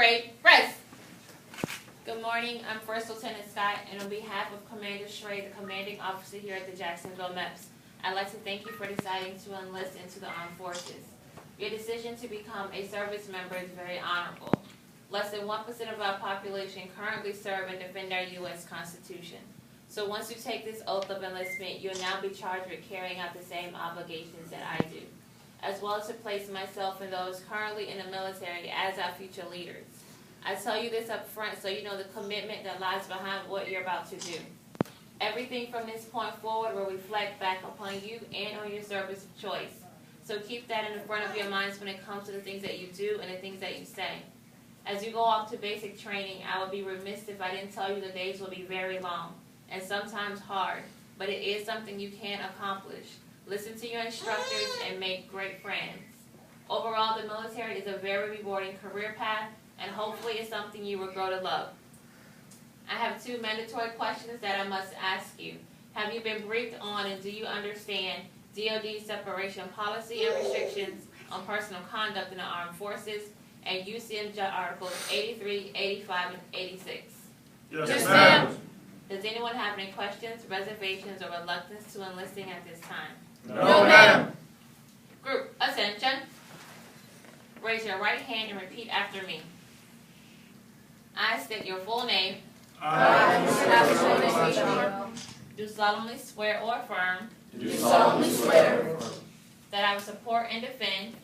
parade, rest. Good morning, I'm First Lieutenant Scott, and on behalf of Commander Schray, the commanding officer here at the Jacksonville MEPS, I'd like to thank you for deciding to enlist into the armed forces. Your decision to become a service member is very honorable. Less than 1% of our population currently serve and defend our U.S. Constitution. So once you take this oath of enlistment, you'll now be charged with carrying out the same obligations that I do, as well as to place myself and those currently in the military as our future leaders. I tell you this up front so you know the commitment that lies behind what you're about to do. Everything from this point forward will reflect back upon you and on your service of choice. So keep that in the front of your minds when it comes to the things that you do and the things that you say. As you go off to basic training, I would be remiss if I didn't tell you the days will be very long and sometimes hard, but it is something you can accomplish. Listen to your instructors and make great friends. Overall, the military is a very rewarding career path, and hopefully it's something you will grow to love. I have 2 mandatory questions that I must ask you. Have you been briefed on and do you understand DoD separation policy and restrictions on personal conduct in the armed forces and UCMJ Articles 83, 85, and 86? Yes, ma'am. Does anyone have any questions, reservations, or reluctance to enlisting at this time? No, ma'am. Group, attention. Raise your right hand and repeat after me. I state your full name. Do solemnly swear or affirm that I will support and defend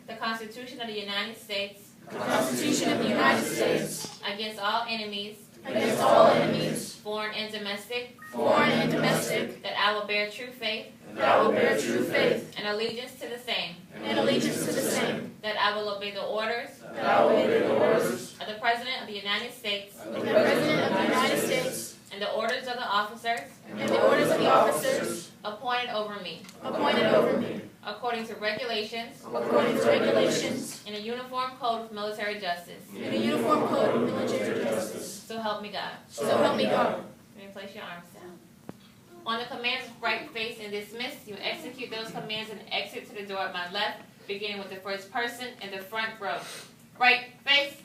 the Constitution of the United States against all enemies, foreign and domestic, that I will bear true faith and allegiance to the same, that I will obey the orders of the President of the United States and the orders of the officers appointed over me, according to regulations in a uniform code of military justice. So help me God. Let me place your arms down. On the commands of right, face, and dismiss, you execute those commands and exit to the door at my left, beginning with the first person in the front row. Right, face.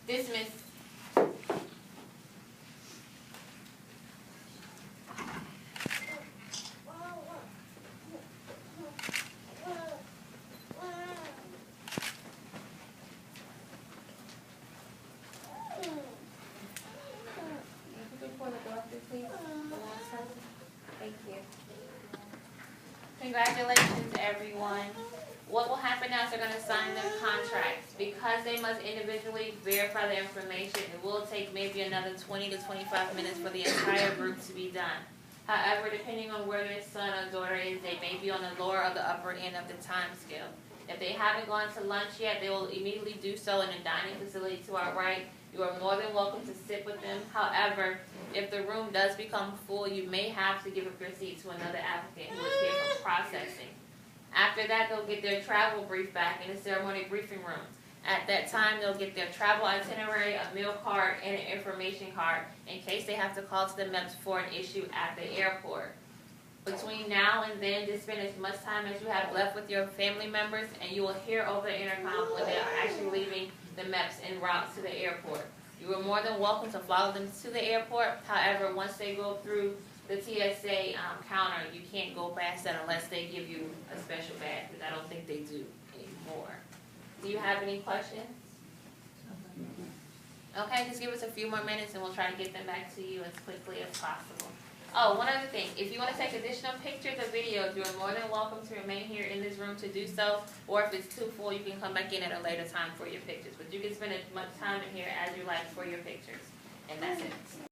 Dismiss. Thank you. Congratulations, everyone. What will happen now is they're going to sign their contracts. Because they must individually verify the information, it will take maybe another 20 to 25 minutes for the entire group to be done. However, depending on where their son or daughter is, they may be on the lower or the upper end of the time scale. If they haven't gone to lunch yet, they will immediately do so in the dining facility to our right. You are more than welcome to sit with them. However, if the room does become full, you may have to give up your seat to another applicant who is here for processing. After that, they'll get their travel brief back in the ceremony briefing room. At that time, they'll get their travel itinerary, a meal card, and an information card in case they have to call to the MEPS for an issue at the airport. Between now and then, just spend as much time as you have left with your family members, and you will hear over the intercom when they are actually leaving the MEPS en route to the airport. You are more than welcome to follow them to the airport. However, once they go through the TSA counter, you can't go past that unless they give you a special badge, because I don't think they do anymore. Do you have any questions? Okay, just give us a few more minutes and we'll try to get them back to you as quickly as possible. Oh, one other thing. If you want to take additional pictures or videos, you are more than welcome to remain here in this room to do so. Or if it's too full, you can come back in at a later time for your pictures. But you can spend as much time in here as you like for your pictures. And that's it.